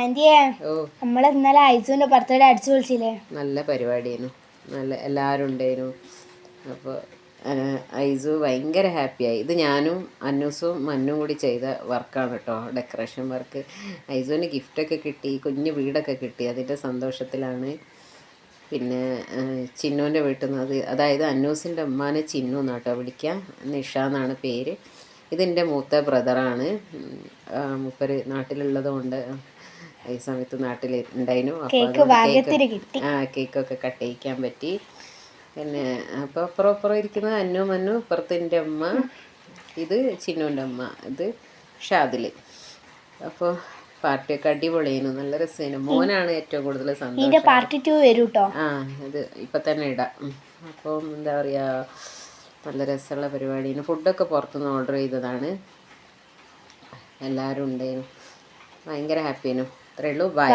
ആന്റിയെ നമ്മള് ഇന്നലെ ഐസുവിന്റെ ബർത്ത്ഡേ അടിച്ചു വിളിച്ചില്ലേ? നല്ല പരിപാടിയായിരുന്നു, നല്ല എല്ലാവരും ഉണ്ടായിരുന്നു. അപ്പോൾ ഐസു ഭയങ്കര ഹാപ്പിയായി. ഇത് ഞാനും അന്നൂസും മന്നും കൂടി ചെയ്ത വർക്കാണ് കേട്ടോ, ഡെക്കറേഷൻ വർക്ക്. ഐസുവിന് ഗിഫ്റ്റൊക്കെ കിട്ടി, കുഞ്ഞു വീടൊക്കെ കിട്ടി, അതിൻ്റെ സന്തോഷത്തിലാണ്. പിന്നെ ചിന്നുവിൻ്റെ വീട്ടിൽ നിന്ന് അതായത് അന്നൂസിൻ്റെ ഉമ്മാനെ ചിന്നു എന്നാട്ടോ വിളിക്കുക, നിഷ എന്നാണ് പേര്. ഇതെൻ്റെ മൂത്ത ബ്രദറാണ്. മൂപ്പര് നാട്ടിലുള്ളത് കൊണ്ട് ഈ സമയത്ത് നാട്ടിൽ ഉണ്ടായിരുന്നു. അപ്പോൾ അതുകൊണ്ട് കേക്കൊക്കെ കട്ട് ചെയ്യിക്കാൻ പറ്റി. പിന്നെ അപ്പോൾ അപ്പുറം ഇരിക്കുന്നത് അന്നു മന്നു, ഇപ്പുറത്ത് എൻ്റെ അമ്മ, ഇത് ചിന്നുവിൻ്റെ അമ്മ, ഇത് ഷാദിൽ. അപ്പോൾ പാർട്ടിയൊക്കെ അടിപൊളിയായിരുന്നു, നല്ല രസമായിരുന്നു. മോനാണ് ഏറ്റവും കൂടുതൽ സന്തോഷം. പാർട്ടി 2 വരും കേട്ടോ. ഇത് ഇപ്പം തന്നെ ഇടാം. അപ്പം എന്താ പറയുക, നല്ല രസമുള്ള പരിപാടിയാണ്. ഫുഡൊക്കെ പുറത്തുനിന്ന് ഓർഡർ ചെയ്തതാണ്. എല്ലാവരും ഉണ്ടായിരുന്നു, ഭയങ്കര ഹാപ്പിയായിരുന്നു. അത്രയേ ഉള്ളൂ. ബൈ.